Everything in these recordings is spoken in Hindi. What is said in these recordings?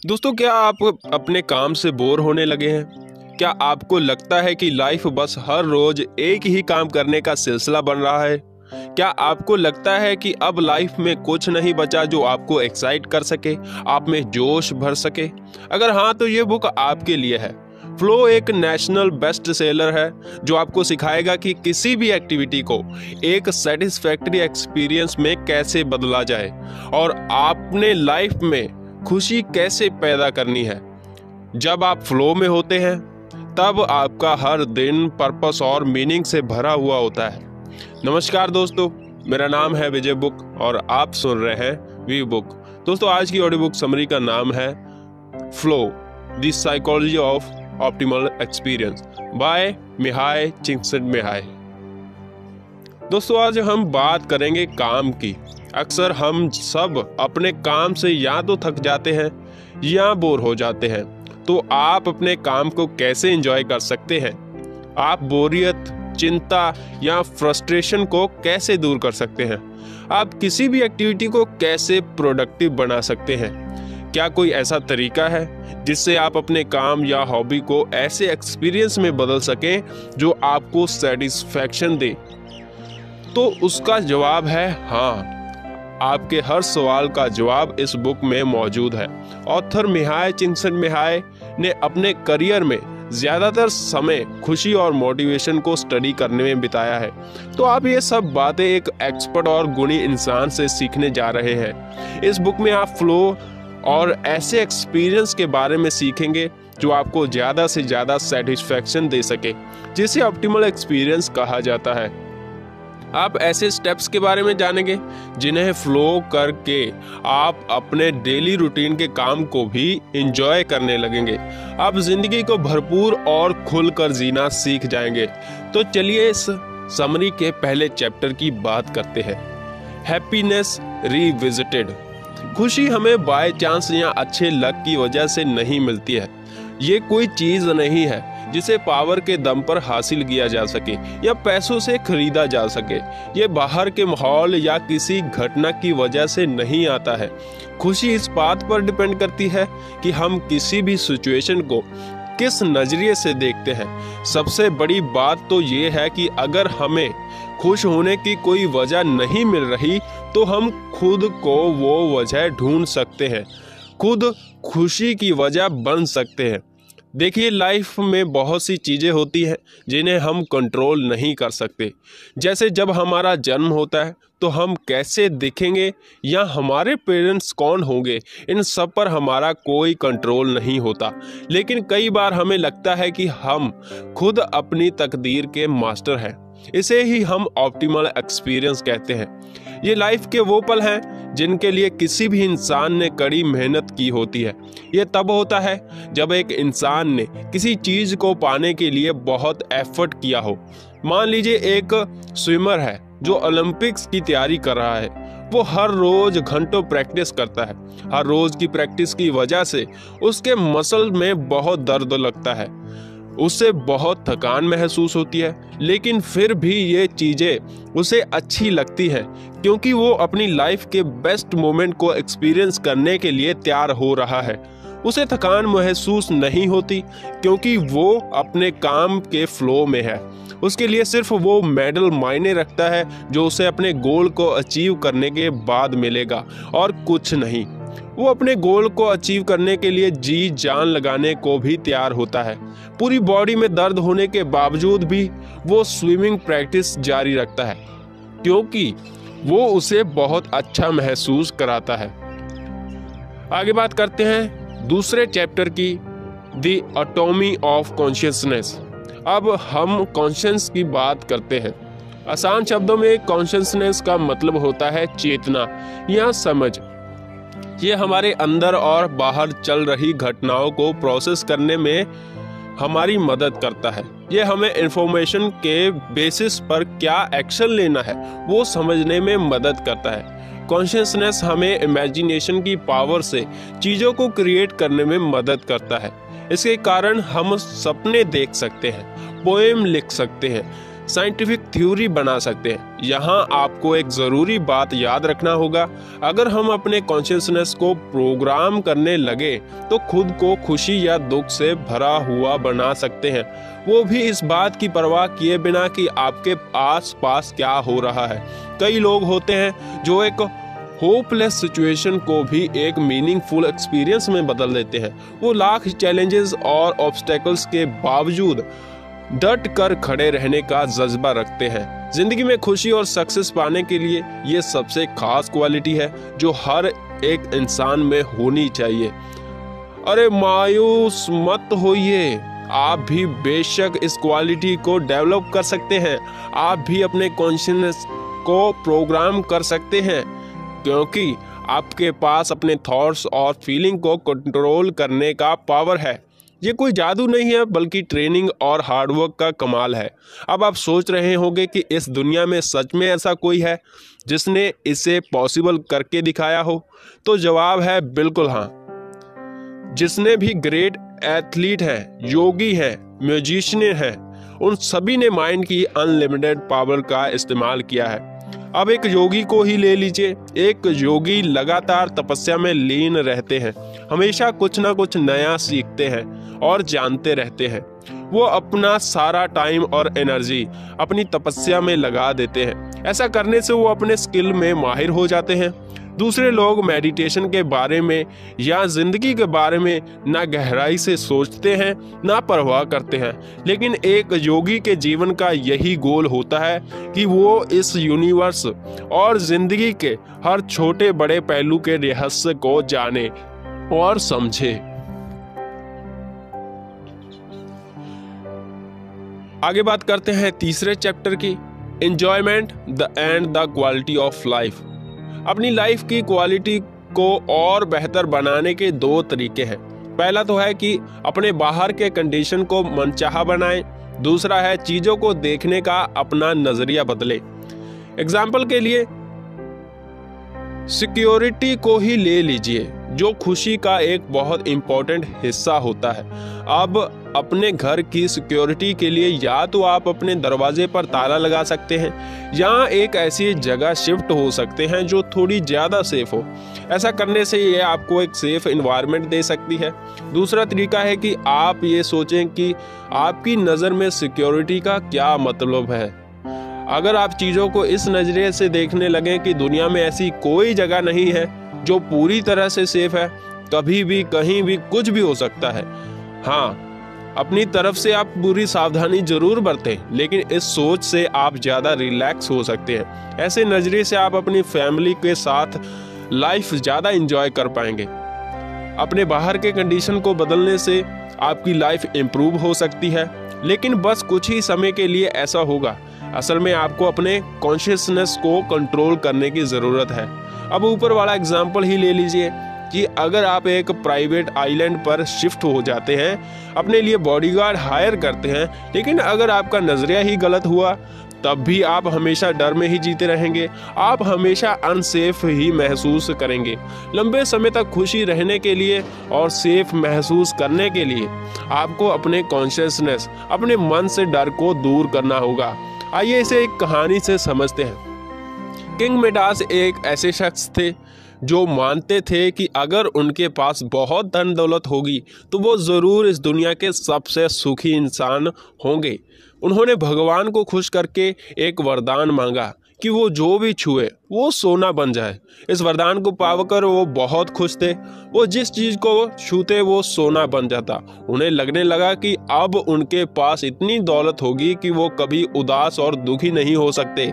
दोस्तों, क्या आप अपने काम से बोर होने लगे हैं? क्या आपको लगता है कि लाइफ बस हर रोज एक ही काम करने का सिलसिला बन रहा है? क्या आपको लगता है कि अब लाइफ में कुछ नहीं बचा जो आपको एक्साइट कर सके, आप में जोश भर सके? अगर हाँ, तो ये बुक आपके लिए है। फ्लो एक नेशनल बेस्ट सेलर है जो आपको सिखाएगा कि किसी भी एक्टिविटी को एक सेटिस्फैक्टरी एक्सपीरियंस में कैसे बदला जाए और आपने लाइफ में खुशी कैसे पैदा करनी है। जब आप फ्लो में होते हैं तब आपका हर दिन पर्पस और मीनिंग से भरा हुआ होता है। नमस्कार दोस्तों, मेरा नाम है विजय बुक और आप सुन रहे हैं वी बुक। दोस्तों, आज की ऑडियो बुक समरी का नाम है flow the psychology of optimal experience by Mihaly चिंगसेनमेहाई। दोस्तों, आज हम बात करेंगे काम की। अक्सर हम सब अपने काम से या तो थक जाते हैं या बोर हो जाते हैं। तो आप अपने काम को कैसे एंजॉय कर सकते हैं? आप बोरियत, चिंता या फ्रस्ट्रेशन को कैसे दूर कर सकते हैं? आप किसी भी एक्टिविटी को कैसे प्रोडक्टिव बना सकते हैं? क्या कोई ऐसा तरीका है जिससे आप अपने काम या हॉबी को ऐसे एक्सपीरियंस में बदल सकें जो आपको सेटिस्फैक्शन दे? तो उसका जवाब है हाँ। आपके हर सवाल का जवाब इस बुक में मौजूद है। ऑथर मिहाई चिंगसेनमेहाई ने अपने करियर में ज्यादातर समय खुशी और मोटिवेशन को स्टडी करने में बिताया है। तो आप ये सब बातें एक एक्सपर्ट और गुणी इंसान से सीखने जा रहे हैं। इस बुक में आप फ्लो और ऐसे एक्सपीरियंस के बारे में सीखेंगे जो आपको ज्यादा से ज्यादा सेटिस्फैक्शन दे सके, जिसे ऑप्टिमल एक्सपीरियंस कहा जाता है। आप ऐसे स्टेप्स के बारे में जानेंगे जिन्हें फ्लो करके आप अपने डेली रूटीन के काम को भी एंजॉय करने लगेंगे। आप जिंदगी को भरपूर और खुलकर जीना सीख जाएंगे। तो चलिए इस समरी के पहले चैप्टर की बात करते हैं। Happiness revisited. खुशी हमें बाय चांस या अच्छे लक की वजह से नहीं मिलती है। ये कोई चीज नहीं है जिसे पावर के दम पर हासिल किया जा सके या पैसों से खरीदा जा सके। ये बाहर के माहौल या किसी घटना की वजह से नहीं आता है। खुशी इस बात पर डिपेंड करती है कि हम किसी भी सिचुएशन को किस नजरिए से देखते हैं। सबसे बड़ी बात तो ये है कि अगर हमें खुश होने की कोई वजह नहीं मिल रही तो हम खुद को वो वजह ढूंढ सकते हैं, खुद खुशी की वजह बन सकते हैं। देखिए, लाइफ में बहुत सी चीज़ें होती हैं जिन्हें हम कंट्रोल नहीं कर सकते। जैसे जब हमारा जन्म होता है तो हम कैसे दिखेंगे या हमारे पेरेंट्स कौन होंगे, इन सब पर हमारा कोई कंट्रोल नहीं होता। लेकिन कई बार हमें लगता है कि हम खुद अपनी तकदीर के मास्टर हैं। इसे ही हम ऑप्टिमल एक्सपीरियंस कहते हैं। ये लाइफ के वो पल हैं जिनके लिए किसी भी इंसान ने कड़ी मेहनत की होती है। ये तब होता है जब एक इंसान ने किसी चीज को पाने के लिए बहुत एफर्ट किया हो। मान लीजिए एक स्विमर है जो ओलंपिक्स की तैयारी कर रहा है। वो हर रोज घंटों प्रैक्टिस करता है। हर रोज की प्रैक्टिस की वजह से उसके मसल में बहुत दर्द लगता है, उससे बहुत थकान महसूस होती है, लेकिन फिर भी ये चीज़ें उसे अच्छी लगती हैं क्योंकि वो अपनी लाइफ के बेस्ट मोमेंट को एक्सपीरियंस करने के लिए तैयार हो रहा है। उसे थकान महसूस नहीं होती क्योंकि वो अपने काम के फ्लो में है। उसके लिए सिर्फ वो मेडल मायने रखता है जो उसे अपने गोल को अचीव करने के बाद मिलेगा और कुछ नहीं। वो अपने गोल को अचीव करने के लिए जी जान लगाने को भी तैयार होता है। पूरी बॉडी में दर्द होने के बावजूद भी वो स्विमिंग प्रैक्टिस जारी रखता है क्योंकि वो उसे बहुत अच्छा महसूस कराता है। आगे बात करते हैं दूसरे चैप्टर की, द एटॉमी ऑफ कॉन्शियसनेस। अब हम कॉन्शियस की बात करते हैं। आसान शब्दों में कॉन्शियसनेस का मतलब होता है चेतना या समझ। ये हमारे अंदर और बाहर चल रही घटनाओं को प्रोसेस करने में हमारी मदद करता है। ये हमें इंफॉर्मेशन के बेसिस पर क्या एक्शन लेना है वो समझने में मदद करता है। कॉन्शियसनेस हमें इमेजिनेशन की पावर से चीज़ों को क्रिएट करने में मदद करता है। इसके कारण हम सपने देख सकते हैं, पोएम लिख सकते हैं, साइंटिफिक थ्योरी बना सकते हैं। यहाँ आपको एक ज़रूरी बात याद रखना होगा, अगर हम अपने कॉन्शियसनेस को प्रोग्राम करने लगे तो खुद को खुशी या दुख से भरा हुआ बना सकते हैं, वो भी इस बात की परवाह किए बिना कि आपके आस पास क्या हो रहा है। कई लोग होते हैं जो एक होपलेस सिचुएशन को भी एक मीनिंगफुल एक्सपीरियंस में बदल देते हैं। वो लाख चैलेंजेस और ऑब्स्टेकल्स के बावजूद डट कर खड़े रहने का जज्बा रखते हैं। जिंदगी में खुशी और सक्सेस पाने के लिए ये सबसे खास क्वालिटी है जो हर एक इंसान में होनी चाहिए। अरे मायूस मत होइए, आप भी बेशक इस क्वालिटी को डेवलप कर सकते हैं। आप भी अपने कॉन्शियसनेस को प्रोग्राम कर सकते हैं, क्योंकि आपके पास अपने थॉट्स और फीलिंग को कंट्रोल करने का पावर है। ये कोई जादू नहीं है, बल्कि ट्रेनिंग और हार्डवर्क का कमाल है। अब आप सोच रहे होंगे कि इस दुनिया में सच में ऐसा कोई है जिसने इसे पॉसिबल करके दिखाया हो, तो जवाब है बिल्कुल हाँ। जिसने भी ग्रेट एथलीट हैं, योगी हैं, म्यूजिशियन हैं, उन सभी ने माइंड की अनलिमिटेड पावर का इस्तेमाल किया है। अब एक योगी को ही ले लीजिए। एक योगी लगातार तपस्या में लीन रहते हैं, हमेशा कुछ ना कुछ नया सीखते हैं और जानते रहते हैं। वो अपना सारा टाइम और एनर्जी अपनी तपस्या में लगा देते हैं। ऐसा करने से वो अपने स्किल में माहिर हो जाते हैं। दूसरे लोग मेडिटेशन के बारे में या जिंदगी के बारे में ना गहराई से सोचते हैं ना परवाह करते हैं, लेकिन एक योगी के जीवन का यही गोल होता है कि वो इस यूनिवर्स और जिंदगी के हर छोटे बड़े पहलू के रहस्य को जाने और समझे। आगे बात करते हैं तीसरे चैप्टर की, enjoyment the end the quality of life. अपनी लाइफ की क्वालिटी को और बेहतर बनाने के दो तरीके हैं। पहला तो है कि अपने बाहर के कंडीशन को मनचाहा बनाएं। दूसरा है चीजों को देखने का अपना नजरिया बदले। एग्जाम्पल के लिए सिक्योरिटी को ही ले लीजिए, जो खुशी का एक बहुत इंपॉर्टेंट हिस्सा होता है। अब अपने घर की सिक्योरिटी के लिए या तो आप अपने दरवाजे पर ताला लगा सकते हैं या एक ऐसी जगह शिफ्ट हो सकते हैं जो थोड़ी ज़्यादा सेफ हो। ऐसा करने से ये आपको एक सेफ एनवायरनमेंट दे सकती है। दूसरा तरीका है कि आप ये सोचें कि आपकी नज़र में सिक्योरिटी का क्या मतलब है। अगर आप चीज़ों को इस नज़रिए से देखने लगें कि दुनिया में ऐसी कोई जगह नहीं है जो पूरी तरह से सेफ है, कभी भी कहीं भी कुछ भी हो सकता है। हाँ, अपनी तरफ से आप पूरी सावधानी जरूर बरतें, लेकिन इस सोच से आप ज़्यादा रिलैक्स हो सकते हैं। ऐसे नज़रिए से आप अपनी फैमिली के साथ लाइफ ज़्यादा एंजॉय कर पाएंगे। अपने बाहर के कंडीशन को बदलने से आपकी लाइफ इम्प्रूव हो सकती है, लेकिन बस कुछ ही समय के लिए ऐसा होगा। असल में आपको अपने कॉन्शियसनेस को कंट्रोल करने की ज़रूरत है। अब ऊपर वाला एग्जाम्पल ही ले लीजिए कि अगर आप एक प्राइवेट आइलैंड पर शिफ्ट हो जाते हैं, अपने लिए बॉडीगार्ड हायर करते हैं, लेकिन अगर आपका नज़रिया ही गलत हुआ तब भी आप हमेशा डर में ही जीते रहेंगे। आप हमेशा अनसेफ ही महसूस करेंगे। लंबे समय तक खुशी रहने के लिए और सेफ महसूस करने के लिए आपको अपने कॉन्शियसनेस, अपने मन से डर को दूर करना होगा। आइए इसे एक कहानी से समझते हैं। किंग मिडास एक ऐसे शख्स थे जो मानते थे कि अगर उनके पास बहुत धन दौलत होगी तो वो ज़रूर इस दुनिया के सबसे सुखी इंसान होंगे। उन्होंने भगवान को खुश करके एक वरदान मांगा कि वो जो भी छुए वो सोना बन जाए। इस वरदान को पाकर वो बहुत खुश थे। वो जिस चीज़ को छूते वो सोना बन जाता। उन्हें लगने लगा कि अब उनके पास इतनी दौलत होगी कि वो कभी उदास और दुखी नहीं हो सकते।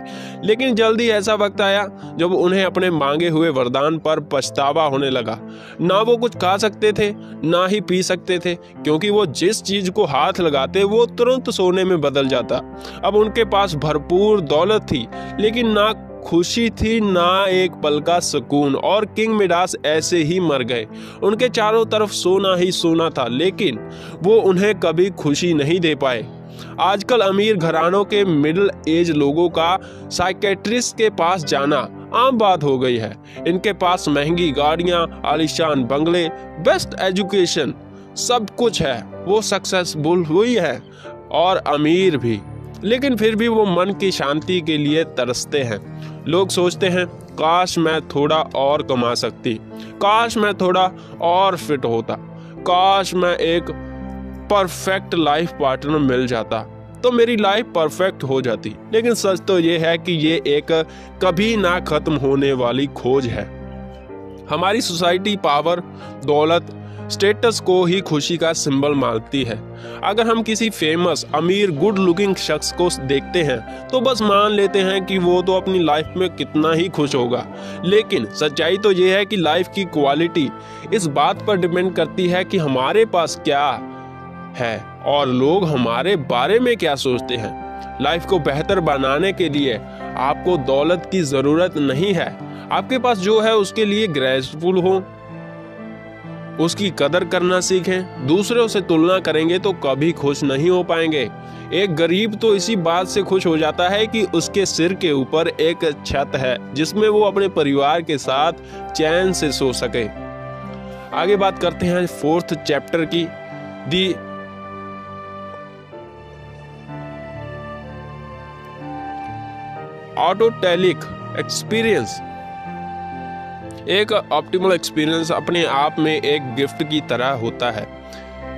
लेकिन जल्दी ऐसा वक्त आया जब उन्हें अपने मांगे हुए वरदान पर पछतावा होने लगा। ना वो कुछ खा सकते थे ना ही पी सकते थे, क्योंकि वो जिस चीज़ को हाथ लगाते वो तुरंत सोने में बदल जाता। अब उनके पास भरपूर दौलत थी, लेकिन ना खुशी थी ना एक पल का सुकून, और किंग मिडास ऐसे ही मर गए। उनके चारों तरफ सोना ही सोना था, लेकिन वो उन्हें कभी खुशी नहीं दे पाए। आजकल अमीर घरानों के मिडिल एज लोगों का साइकेट्रिस्ट के पास जाना आम बात हो गई है। इनके पास महंगी गाड़ियां, आलीशान बंगले, बेस्ट एजुकेशन, सब कुछ है। वो सक्सेसफुल हुई है और अमीर भी। लेकिन फिर भी वो मन की शांति के लिए तरसते हैं। लोग सोचते हैं काश मैं थोड़ा और कमा सकती, काश मैं थोड़ा और फिट होता, काश मैं एक परफेक्ट लाइफ पार्टनर मिल जाता तो मेरी लाइफ परफेक्ट हो जाती। लेकिन सच तो ये है कि ये एक कभी ना खत्म होने वाली खोज है। हमारी सोसाइटी पावर, दौलत, स्टेटस को ही खुशी का सिंबल मानती है। अगर हम किसी फेमस, अमीर, गुड लुकिंग शख्स को देखते हैं तो बस मान लेते हैं कि वो तो अपनी लाइफ में कितना ही खुश होगा। लेकिन सच्चाई तो ये है कि लाइफ की क्वालिटी इस बात पर डिपेंड करती है कि हमारे पास क्या है और लोग हमारे बारे में क्या सोचते हैं। लाइफ को बेहतर बनाने के लिए आपको दौलत की जरूरत नहीं है। आपके पास जो है उसके लिए ग्रेसफुल हो, उसकी कदर करना सीखें। दूसरों से तुलना करेंगे तो कभी खुश नहीं हो पाएंगे। एक गरीब तो इसी बात से खुश हो जाता है कि उसके सिर के ऊपर एक छत है जिसमें वो अपने परिवार के साथ चैन से सो सके। आगे बात करते हैं 4th चैप्टर की, दी ऑटोटेलिक एक्सपीरियंस। एक ऑप्टिमल एक्सपीरियंस अपने आप में एक गिफ्ट की तरह होता है।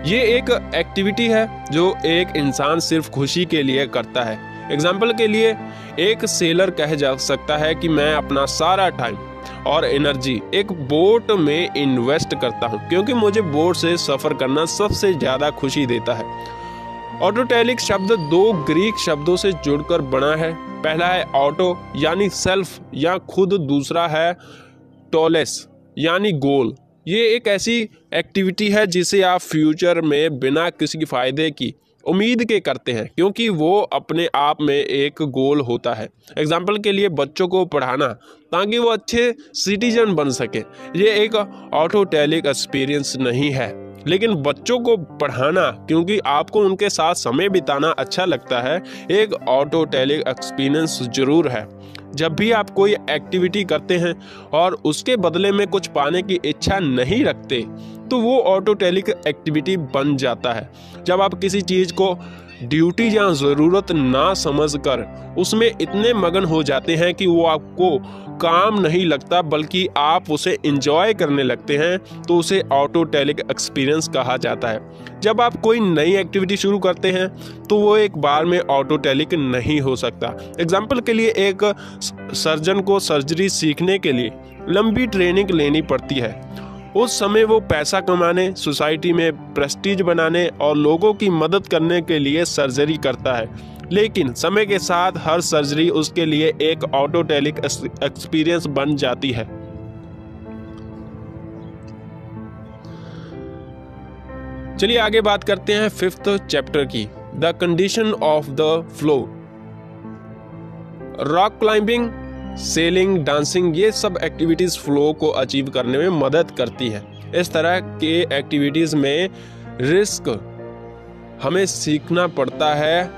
ये एक एक्टिविटी है जो एक इंसान सिर्फ खुशी के लिए करता है। एग्जाम्पल के लिए एक सेलर कह जा सकता है कि मैं अपना सारा टाइम और एनर्जी एक बोट में इन्वेस्ट करता हूँ क्योंकि मुझे बोट से सफर करना सबसे ज्यादा खुशी देता है। ऑटोटेलिक शब्द 2 ग्रीक शब्दों से जुड़कर बना है। पहला है ऑटो यानी सेल्फ या खुद, दूसरा है टोलेस यानी गोल। ये एक ऐसी एक्टिविटी है जिसे आप फ्यूचर में बिना किसी फायदे की उम्मीद के करते हैं क्योंकि वो अपने आप में एक गोल होता है। एग्जाम्पल के लिए बच्चों को पढ़ाना ताकि वो अच्छे सिटीजन बन सके, ये एक ऑटोटेलिक एक्सपीरियंस नहीं है। लेकिन बच्चों को पढ़ाना क्योंकि आपको उनके साथ समय बिताना अच्छा लगता है, एक ऑटोटेलिक एक्सपीरियंस जरूर है। जब भी आप कोई एक्टिविटी करते हैं और उसके बदले में कुछ पाने की इच्छा नहीं रखते तो वो ऑटोटेलिक एक्टिविटी बन जाता है। जब आप किसी चीज को ड्यूटी या ज़रूरत ना समझकर उसमें इतने मगन हो जाते हैं कि वो आपको काम नहीं लगता बल्कि आप उसे एंजॉय करने लगते हैं तो उसे ऑटोटेलिक एक्सपीरियंस कहा जाता है। जब आप कोई नई एक्टिविटी शुरू करते हैं तो वो एक बार में ऑटोटेलिक नहीं हो सकता। एग्जाम्पल के लिए एक सर्जन को सर्जरी सीखने के लिए लंबी ट्रेनिंग लेनी पड़ती है। उस समय वो पैसा कमाने, सोसाइटी में प्रेस्टीज बनाने और लोगों की मदद करने के लिए सर्जरी करता है। लेकिन समय के साथ हर सर्जरी उसके लिए एक ऑटोटेलिक एक्सपीरियंस बन जाती है। चलिए आगे बात करते हैं 5th चैप्टर की, the condition of the flow. Rock climbing, selling, dancing, ये सब एक्टिविटीज फ्लो को अचीव करने में मदद करती है। इस तरह के एक्टिविटीज में रिस्क हमें सीखना पड़ता है,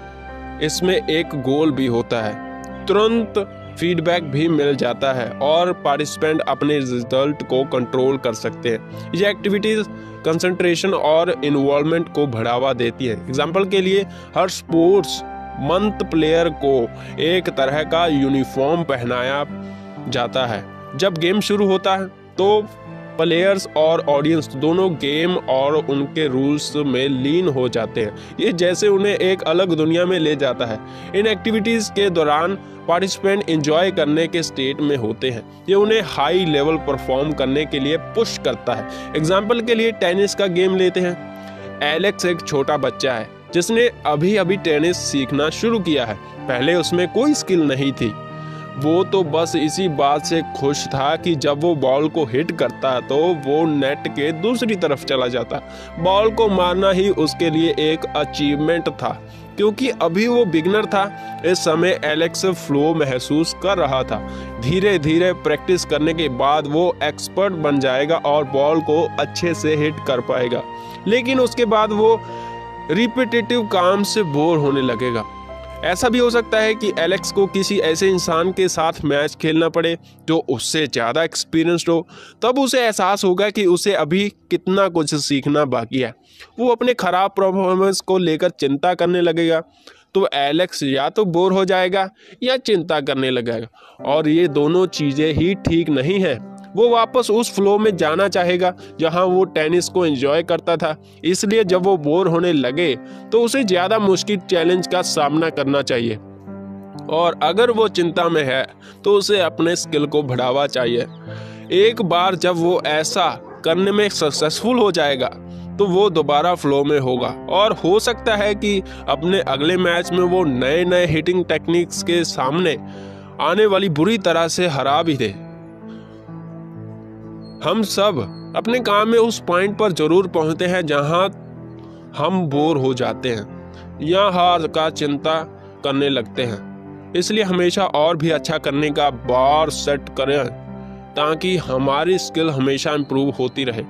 इसमें एक गोल भी होता है, तुरंत फीडबैक भी मिल जाता है और पार्टिसिपेंट अपने रिजल्ट को कंट्रोल कर सकते हैं। ये एक्टिविटीज कंसंट्रेशन और इन्वॉल्वमेंट को बढ़ावा देती है। एग्जाम्पल के लिए हर स्पोर्ट्स मंथ प्लेयर को एक तरह का यूनिफॉर्म पहनाया जाता है। जब गेम शुरू होता है तो प्लेयर्स और ऑडियंस दोनों गेम और उनके रूल्स में लीन हो जाते हैं। ये जैसे उन्हें एक अलग दुनिया में ले जाता है। इन एक्टिविटीज के दौरान पार्टिसिपेंट एंजॉय करने के स्टेट में होते हैं। ये उन्हें हाई लेवल परफॉर्म करने के लिए पुश करता है। एग्जाम्पल के लिए टेनिस का गेम लेते हैं। एलेक्स एक छोटा बच्चा है जिसने अभी अभी टेनिस सीखना शुरू किया है। पहले उसमें कोई स्किल नहीं थी। वो तो बस इसी बात से खुश था कि जब वो बॉल को हिट करता तो वो नेट के दूसरी तरफ चला जाता। बॉल को मारना ही उसके लिए एक अचीवमेंट था। क्योंकि अभी वो बिगनर था, इस समय एलेक्स फ्लो महसूस कर रहा था। धीरे धीरे प्रैक्टिस करने के बाद वो एक्सपर्ट बन जाएगा और बॉल को अच्छे से हिट कर पाएगा। लेकिन उसके बाद वो रिपीटेटिव काम से बोर होने लगेगा। ऐसा भी हो सकता है कि एलेक्स को किसी ऐसे इंसान के साथ मैच खेलना पड़े जो उससे ज़्यादा एक्सपीरियंस्ड हो। तब उसे एहसास होगा कि उसे अभी कितना कुछ सीखना बाकी है। वो अपने खराब परफॉर्मेंस को लेकर चिंता करने लगेगा। तो एलेक्स या तो बोर हो जाएगा या चिंता करने लगेगा, और ये दोनों चीज़ें ही ठीक नहीं है। वो वापस उस फ्लो में जाना चाहेगा जहां वो टेनिस को एंजॉय करता था। इसलिए जब वो बोर होने लगे तो उसे ज़्यादा मुश्किल चैलेंज का सामना करना चाहिए, और अगर वो चिंता में है तो उसे अपने स्किल को बढ़ावा चाहिए। एक बार जब वो ऐसा करने में सक्सेसफुल हो जाएगा तो वो दोबारा फ्लो में होगा, और हो सकता है कि अपने अगले मैच में वो नए नए हिटिंग टेक्निक्स के सामने आने वाली बुरी तरह से हरा भी दे। हम सब अपने काम में उस पॉइंट पर जरूर पहुंचते हैं जहां हम बोर हो जाते हैं या हार का चिंता करने लगते हैं। इसलिए हमेशा और भी अच्छा करने का बार सेट करें ताकि हमारी स्किल हमेशा इम्प्रूव होती रहे,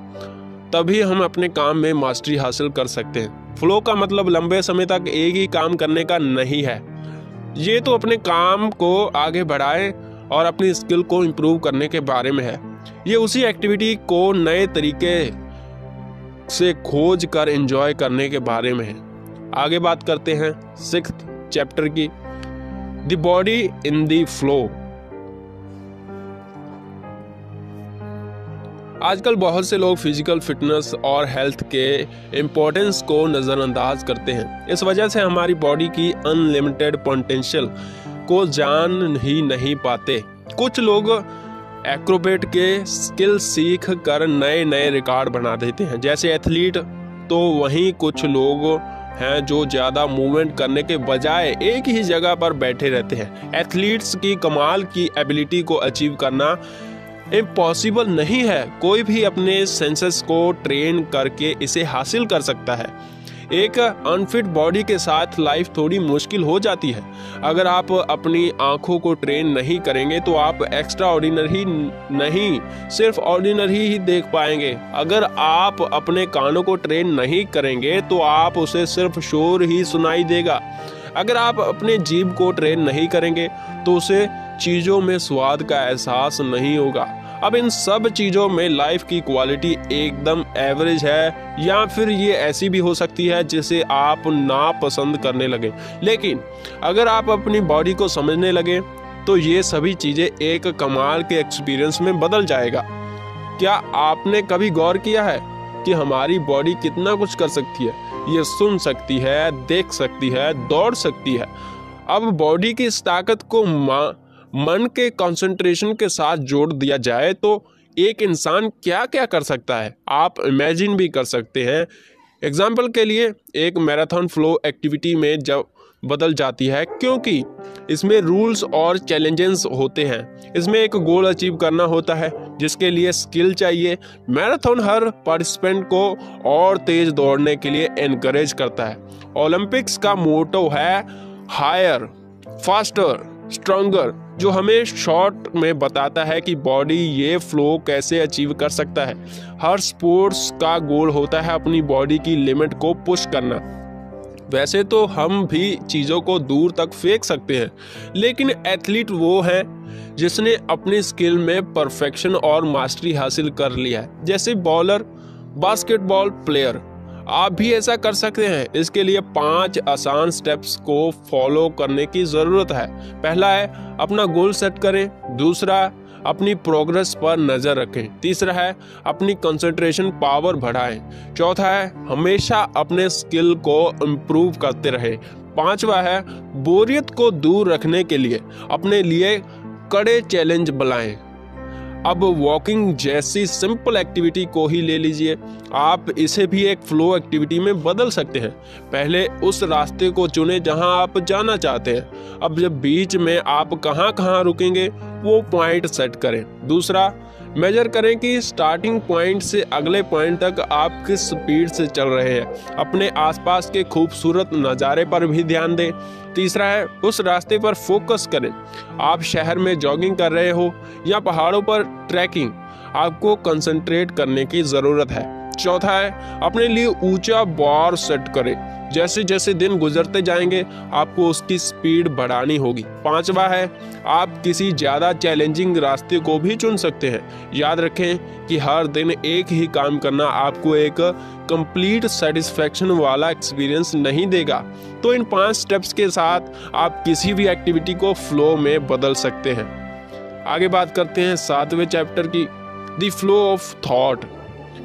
तभी हम अपने काम में मास्टरी हासिल कर सकते हैं। फ्लो का मतलब लंबे समय तक एक ही काम करने का नहीं है। ये तो अपने काम को आगे बढ़ाएं और अपनी स्किल को इम्प्रूव करने के बारे में है। ये उसी एक्टिविटी को नए तरीके से खोज कर एंजॉय करने के बारे में है। आगे बात करते हैं 6th चैप्टर की, the body in the flow. आजकल बहुत से लोग फिजिकल फिटनेस और हेल्थ के इम्पोर्टेंस को नज़रअंदाज करते हैं। इस वजह से हमारी बॉडी की अनलिमिटेड पोटेंशियल को जान ही नहीं पाते। कुछ लोग एक्रोबेट के स्किल सीख कर नए नए रिकॉर्ड बना देते हैं, जैसे एथलीट। तो वहीं कुछ लोग हैं जो ज़्यादा मूवमेंट करने के बजाय एक ही जगह पर बैठे रहते हैं। एथलीट्स की कमाल की एबिलिटी को अचीव करना इम्पॉसिबल नहीं है। कोई भी अपने सेंसेस को ट्रेन करके इसे हासिल कर सकता है। एक अनफिट बॉडी के साथ लाइफ थोड़ी मुश्किल हो जाती है। अगर आप अपनी आंखों को ट्रेन नहीं करेंगे तो आप एक्स्ट्रा ऑर्डिनरी नहीं, सिर्फ ऑर्डिनरी ही देख पाएंगे। अगर आप अपने कानों को ट्रेन नहीं करेंगे तो आप उसे सिर्फ शोर ही सुनाई देगा। अगर आप अपने जीभ को ट्रेन नहीं करेंगे तो उसे चीज़ों में स्वाद का एहसास नहीं होगा। अब इन सब चीज़ों में लाइफ की क्वालिटी एकदम एवरेज है, या फिर ये ऐसी भी हो सकती है जिसे आप नापसंद करने लगे। लेकिन अगर आप अपनी बॉडी को समझने लगे तो ये सभी चीज़ें एक कमाल के एक्सपीरियंस में बदल जाएगा। क्या आपने कभी गौर किया है कि हमारी बॉडी कितना कुछ कर सकती है? ये सुन सकती है, देख सकती है, दौड़ सकती है। अब बॉडी की इस ताकत को मन के कंसंट्रेशन के साथ जोड़ दिया जाए तो एक इंसान क्या क्या कर सकता है, आप इमेजिन भी कर सकते हैं। एग्जाम्पल के लिए एक मैराथन फ्लो एक्टिविटी में जब बदल जाती है, क्योंकि इसमें रूल्स और चैलेंजेस होते हैं। इसमें एक गोल अचीव करना होता है जिसके लिए स्किल चाहिए। मैराथन हर पार्टिसिपेंट को और तेज दौड़ने के लिए एनकरेज करता है। ओलंपिक्स का मोटो है हायर, फास्टर, स्ट्रॉन्गर, जो हमें शॉर्ट में बताता है कि बॉडी ये फ्लो कैसे अचीव कर सकता है। हर स्पोर्ट्स का गोल होता है अपनी बॉडी की लिमिट को पुश करना। वैसे तो हम भी चीज़ों को दूर तक फेंक सकते हैं, लेकिन एथलीट वो है जिसने अपनी स्किल में परफेक्शन और मास्टरी हासिल कर लिया है। जैसे बॉलर, बास्केटबॉल प्लेयर, आप भी ऐसा कर सकते हैं। इसके लिए 5 आसान स्टेप्स को फॉलो करने की ज़रूरत है। पहला है अपना गोल सेट करें। दूसरा, अपनी प्रोग्रेस पर नज़र रखें। तीसरा है अपनी कंसंट्रेशन पावर बढ़ाएं। चौथा है हमेशा अपने स्किल को इम्प्रूव करते रहें। पांचवा है बोरियत को दूर रखने के लिए अपने लिए कड़े चैलेंज बनाएं। अब वॉकिंग जैसी सिंपल एक्टिविटी को ही ले लीजिए, आप इसे भी एक फ्लो एक्टिविटी में बदल सकते हैं। पहले उस रास्ते को चुनें जहां आप जाना चाहते हैं। अब जब बीच में आप कहां रुकेंगे वो पॉइंट सेट करें। दूसरा, मेजर करें कि स्टार्टिंग पॉइंट से अगले पॉइंट तक आप किस स्पीड से चल रहे हैं। अपने आसपास के खूबसूरत नज़ारे पर भी ध्यान दें। तीसरा है उस रास्ते पर फोकस करें। आप शहर में जॉगिंग कर रहे हो या पहाड़ों पर ट्रैकिंग, आपको कंसंट्रेट करने की ज़रूरत है। चौथा है अपने लिए ऊंचा बार सेट करें। जैसे जैसे दिन गुजरते जाएंगे आपको उसकी स्पीड बढ़ानी होगी। पांचवा है आप किसी ज़्यादा चैलेंजिंग रास्ते को भी चुन सकते हैं। याद रखें कि हर दिन एक ही काम करना आपको एक कंप्लीट सेटिस्फैक्शन वाला एक्सपीरियंस नहीं देगा। तो इन 5 स्टेप्स के साथ आप किसी भी एक्टिविटी को फ्लो में बदल सकते हैं। आगे बात करते हैं 7वें चैप्टर की, the flow of thought.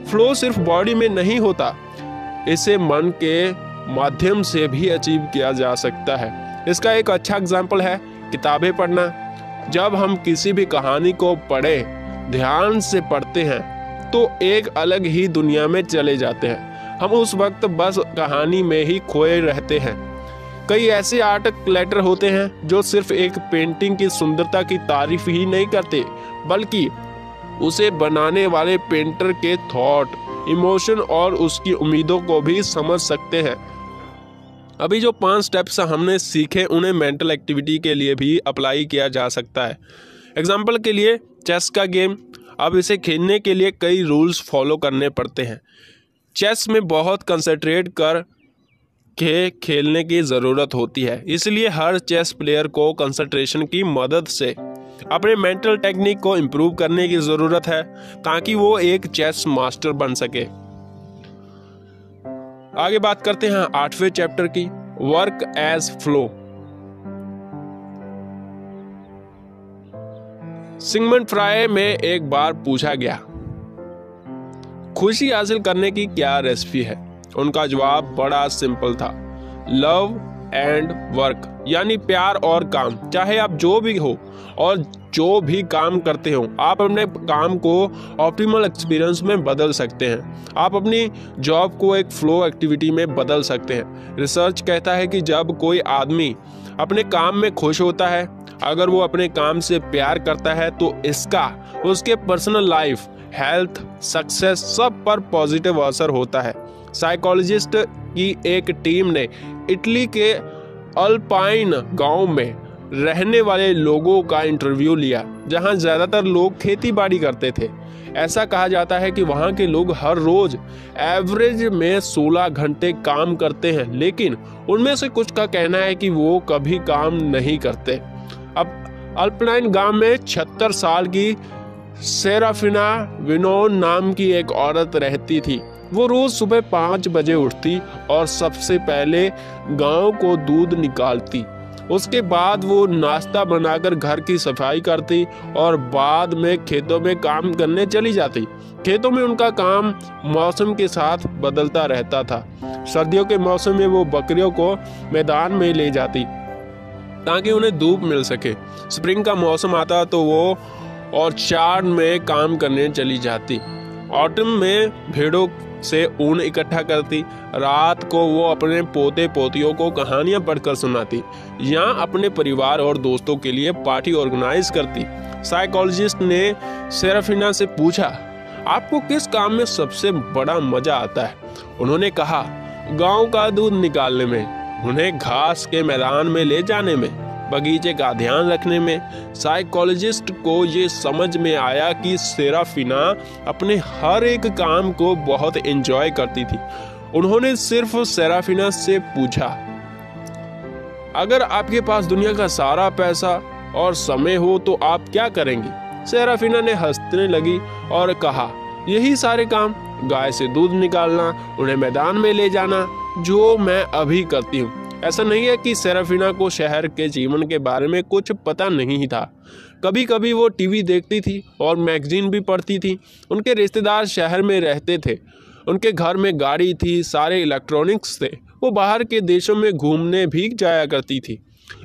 Flow सिर्फ बॉडी में नहीं होता, इसे मन के माध्यम से भी अचीव किया जा सकता है। इसका एक अच्छा एग्जाम्पल है किताबें पढ़ना। जब हम किसी भी कहानी को ध्यान से पढ़ते हैं तो एक अलग ही दुनिया में चले जाते हैं। हम उस वक्त बस कहानी में ही खोए रहते हैं। कई ऐसे आर्ट कलेक्टर होते हैं जो सिर्फ एक पेंटिंग की सुंदरता की तारीफ ही नहीं करते, बल्कि उसे बनाने वाले पेंटर के थॉट, इमोशन और उसकी उम्मीदों को भी समझ सकते हैं। अभी जो 5 स्टेप्स हमने सीखे उन्हें मेंटल एक्टिविटी के लिए भी अप्लाई किया जा सकता है। एग्जाम्पल के लिए चेस का गेम, अब इसे खेलने के लिए कई रूल्स फॉलो करने पड़ते हैं। चेस में बहुत कंसंट्रेट कर के खेलने की ज़रूरत होती है, इसलिए हर चेस प्लेयर को कंसंट्रेशन की मदद से अपने मेंटल टेक्निक को इम्प्रूव करने की ज़रूरत है ताकि वो एक चेस मास्टर बन सके। आगे बात करते हैं 8वें चैप्टर की, work as flow. Sigmund Freud में एक बार पूछा गया, खुशी हासिल करने की क्या रेसिपी है? उनका जवाब बड़ा सिंपल था, लव एंड वर्क, यानी प्यार और काम। चाहे आप जो भी हो और जो भी काम करते हो, आप अपने काम को ऑप्टिमल एक्सपीरियंस में बदल सकते हैं। आप अपनी जॉब को एक फ्लो एक्टिविटी में बदल सकते हैं। रिसर्च कहता है कि जब कोई आदमी अपने काम में खुश होता है, अगर वो अपने काम से प्यार करता है, तो इसका उसके पर्सनल लाइफ, हेल्थ, सक्सेस सब पर पॉजिटिव असर होता है। साइकोलॉजिस्ट की एक टीम ने इटली के अल्पाइन गांव में रहने वाले लोगों का इंटरव्यू लिया, जहां ज़्यादातर लोग खेती बाड़ी करते थे। ऐसा कहा जाता है कि वहां के लोग हर रोज एवरेज में 16 घंटे काम करते हैं, लेकिन उनमें से कुछ का कहना है कि वो कभी काम नहीं करते। अब अल्पाइन गांव में 76 साल की सेराफिना विनोन नाम की एक औरत रहती थी। वो रोज सुबह 5 बजे उठती और सबसे पहले गांव को दूध निकालती। उसके बाद वो नाश्ता बनाकर घर की सफाई करती और बाद में खेतों में काम करने चली जाती। खेतों में उनका काम मौसम के साथ बदलता रहता था। सर्दियों के मौसम में वो बकरियों को मैदान में ले जाती ताकि उन्हें धूप मिल सके। स्प्रिंग का मौसम आता तो वो ऑर्चार्ड में काम करने चली जाती। ऑटम में भेड़ों से ऊन इकट्ठा करती। रात को वो अपने पोते पोतियों को कहानियां पढ़कर सुनाती या अपने परिवार और दोस्तों के लिए पार्टी ऑर्गेनाइज करती। साइकोलॉजिस्ट ने सेराफिना से पूछा, आपको किस काम में सबसे बड़ा मजा आता है? उन्होंने कहा, गांव का दूध निकालने में, उन्हें घास के मैदान में ले जाने में, बगीचे का ध्यान रखने में। साइकोलॉजिस्ट को ये समझ में आया कि सेराफिना अपने हर एक काम को बहुत एंजॉय करती थी। उन्होंने सिर्फ सेराफिना से पूछा, अगर आपके पास दुनिया का सारा पैसा और समय हो तो आप क्या करेंगी? सेराफिना ने हंसने लगी और कहा, यही सारे काम, गाय से दूध निकालना, उन्हें मैदान में ले जाना, जो मैं अभी करती हूँ। ऐसा नहीं है कि सेराफिना को शहर के जीवन के बारे में कुछ पता नहीं था। कभी कभी वो टीवी देखती थी और मैगजीन भी पढ़ती थी। उनके रिश्तेदार शहर में रहते थे, उनके घर में गाड़ी थी, सारे इलेक्ट्रॉनिक्स थे। वो बाहर के देशों में घूमने भी जाया करती थी।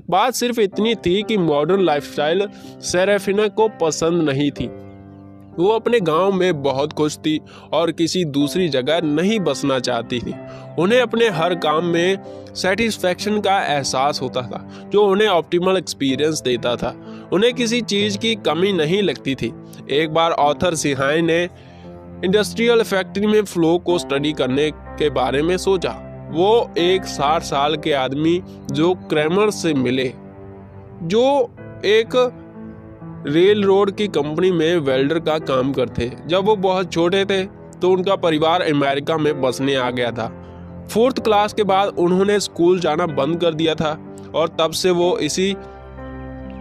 बात सिर्फ इतनी थी कि मॉडर्न लाइफस्टाइल सेराफिना को पसंद नहीं थी। वो अपने गांव में बहुत खुश थी और किसी दूसरी जगह नहीं बसना चाहती थी। उन्हें अपने हर काम में सेटिस्फैक्शन का एहसास होता था, जो उन्हें ऑप्टिमल एक्सपीरियंस देता था। उन्हें किसी चीज़ की कमी नहीं लगती थी। एक बार ऑथर सिहाय ने इंडस्ट्रियल फैक्ट्री में फ्लो को स्टडी करने के बारे में सोचा। वो एक 60 साल के आदमी जो क्रैमर से मिले, जो एक रेल रोड की कंपनी में वेल्डर का काम करते। जब वो बहुत छोटे थे तो उनका परिवार अमेरिका में बसने आ गया था। 4th क्लास के बाद उन्होंने स्कूल जाना बंद कर दिया था और तब से वो इसी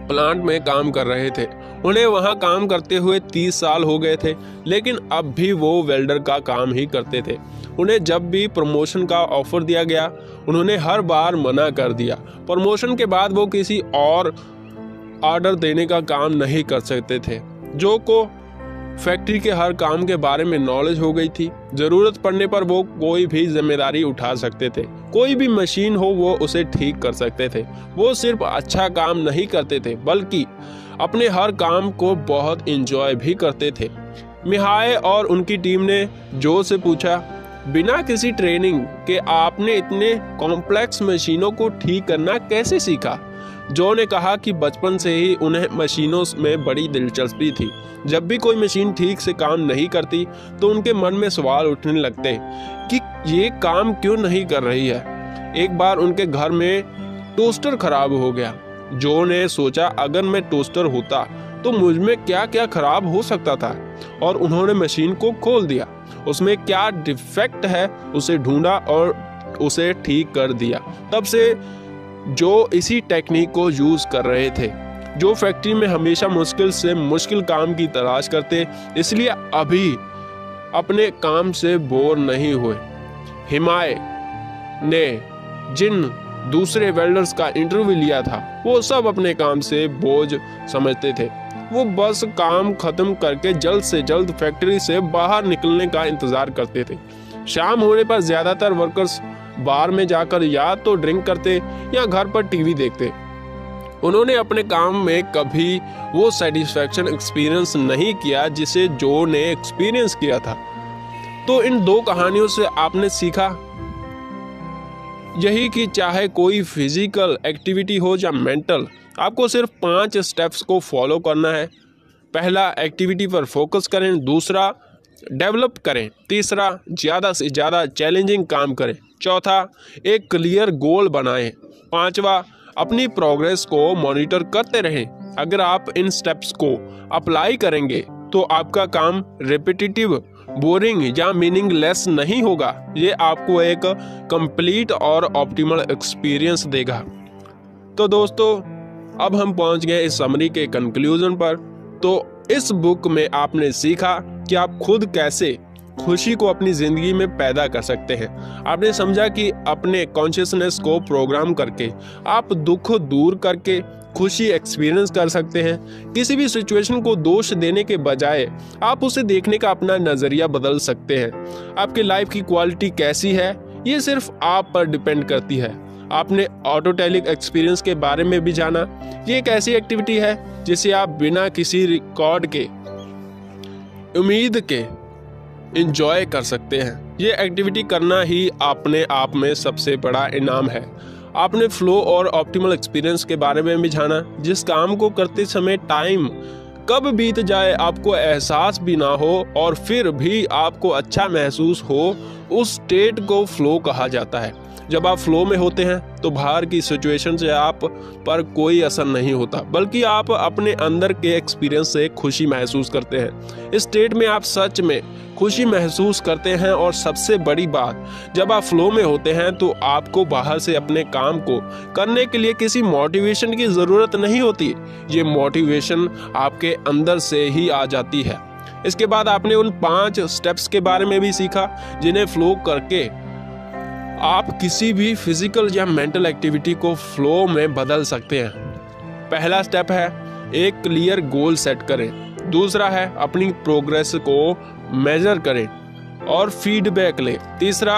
प्लांट में काम कर रहे थे। उन्हें वहां काम करते हुए 30 साल हो गए थे, लेकिन अब भी वो वेल्डर का काम ही करते थे। उन्हें जब भी प्रमोशन का ऑफर दिया गया, उन्होंने हर बार मना कर दिया। प्रमोशन के बाद वो किसी और ऑर्डर देने का काम नहीं कर सकते थे। जो को फैक्ट्री के हर काम के बारे में नॉलेज हो गई थी। जरूरत पड़ने पर वो कोई भी जिम्मेदारी उठा सकते थे। कोई भी मशीन हो वो उसे ठीक कर सकते थे। वो सिर्फ अच्छा काम नहीं करते थे, बल्कि अपने हर काम को बहुत एंजॉय भी करते थे। मिहाय और उनकी टीम ने जो से पूछा, बिना किसी ट्रेनिंग के आपने इतने कॉम्प्लेक्स मशीनों को ठीक करना कैसे सीखा? जो ने कहा कि बचपन से ही उन्हें मशीनों में बड़ी दिलचस्पी थी। जब भी कोई मशीन ठीक से काम नहीं करती तो उनके मन में सवाल उठने लगते कि ये काम क्यों नहीं कर रही है। एक बार उनके घर में टोस्टर खराब हो गया। जो ने सोचा, अगर मैं टोस्टर होता तो मुझ में क्या क्या खराब हो सकता था, और उन्होंने मशीन को खोल दिया। उसमें क्या डिफेक्ट है उसे ढूंढा और उसे ठीक कर दिया। तब से जो इसी टेक्निक को यूज कर रहे थे। जो फैक्ट्री में हमेशा मुश्किल से मुश्किल काम की तलाश करते, इसलिए अभी अपने काम से बोर नहीं हुए। हिमाय ने जिन दूसरे वेल्डर्स का इंटरव्यू लिया था, वो सब अपने काम से बोझ समझते थे। वो बस काम खत्म करके जल्द से जल्द फैक्ट्री से बाहर निकलने का इंतजार करते थे। शाम होने पर ज्यादातर वर्कर्स बार में जाकर या तो ड्रिंक करते या घर पर टीवी देखते। उन्होंने अपने काम में कभी वो सेटिस्फैक्शन एक्सपीरियंस नहीं किया जिसे जो ने एक्सपीरियंस किया था। तो इन दो कहानियों से आपने सीखा यही कि चाहे कोई फिजिकल एक्टिविटी हो या मेंटल, आपको सिर्फ 5 स्टेप्स को फॉलो करना है। पहला, एक्टिविटी पर फोकस करें। दूसरा, डेवलप करें। तीसरा, ज़्यादा से ज़्यादा चैलेंजिंग काम करें। चौथा, एक क्लियर गोल बनाएं। पांचवा, अपनी प्रोग्रेस को मॉनिटर करते रहें। अगर आप इन स्टेप्स को अप्लाई करेंगे तो आपका काम रिपीटेटिव, बोरिंग या मीनिंगलेस नहीं होगा। ये आपको एक कंप्लीट और ऑप्टिमल एक्सपीरियंस देगा। तो दोस्तों, अब हम पहुंच गए इस समरी के कंक्लूजन पर। तो इस बुक में आपने सीखा कि आप खुद कैसे खुशी को अपनी जिंदगी में पैदा कर सकते हैं। आपने समझा कि अपने कॉन्शियसनेस को प्रोग्राम करके आप दुख दूर करके खुशी एक्सपीरियंस कर सकते हैं। किसी भी सिचुएशन को दोष देने के बजाय आप उसे देखने का अपना नजरिया बदल सकते हैं। आपकी लाइफ की क्वालिटी कैसी है ये सिर्फ आप पर डिपेंड करती है। आपने ऑटोटेलिक एक्सपीरियंस के बारे में भी जाना। ये एक ऐसी एक्टिविटी है जिसे आप बिना किसी रिकॉर्ड के, उम्मीद के एंजॉय कर सकते हैं। ये एक्टिविटी करना ही अपने आप में सबसे बड़ा इनाम है। आपने फ्लो और ऑप्टिमल एक्सपीरियंस के बारे में भी जाना। जिस काम को करते समय टाइम कब बीत जाए आपको एहसास भी ना हो और फिर भी आपको अच्छा महसूस हो, उस स्टेट को फ्लो कहा जाता है। जब आप फ्लो में होते हैं तो बाहर की सिचुएशन से आप पर कोई असर नहीं होता, बल्कि आप अपने अंदर के एक्सपीरियंस से खुशी महसूस करते हैं। इस स्टेट में आप सच में खुशी महसूस करते हैं। और सबसे बड़ी बात, जब आप फ्लो में होते हैं तो आपको बाहर से अपने काम को करने के लिए किसी मोटिवेशन की ज़रूरत नहीं होती। ये मोटिवेशन आपके अंदर से ही आ जाती है। इसके बाद आपने उन 5 स्टेप्स के बारे में भी सीखा जिन्हें फ्लो करके आप किसी भी फिजिकल या मेंटल एक्टिविटी को फ्लो में बदल सकते हैं। पहला स्टेप है एक क्लियर गोल सेट करें। दूसरा है अपनी प्रोग्रेस को मेजर करें और फीडबैक लें। तीसरा,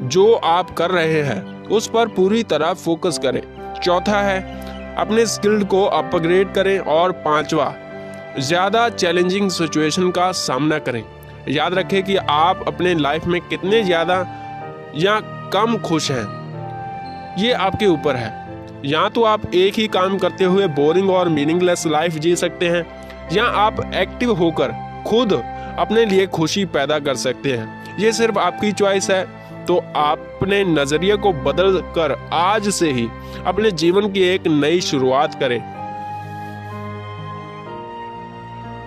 जो आप कर रहे हैं उस पर पूरी तरह फोकस करें। चौथा है अपने स्किल को अपग्रेड करें। और पांचवा, ज़्यादा चैलेंजिंग सिचुएशन का सामना करें। याद रखें कि आप अपने लाइफ में कितने ज़्यादा या कम खुश हैं, ये आपके ऊपर है। या तो आप एक ही काम करते हुए बोरिंग और मीनिंगलेस लाइफ जी सकते हैं, या आप एक्टिव होकर खुद अपने लिए खुशी पैदा कर सकते हैं। ये सिर्फ आपकी चॉइस है। तो अपने नजरिए को बदल कर आज से ही अपने जीवन की एक नई शुरुआत करें।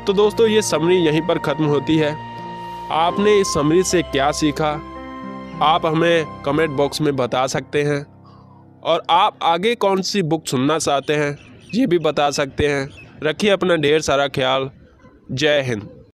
तो दोस्तों, ये समरी यहीं पर खत्म होती है। आपने इस समरी से क्या सीखा, आप हमें कमेंट बॉक्स में बता सकते हैं। और आप आगे कौन सी बुक सुनना चाहते हैं ये भी बता सकते हैं। रखिए अपना ढेर सारा ख्याल। जय हिंद।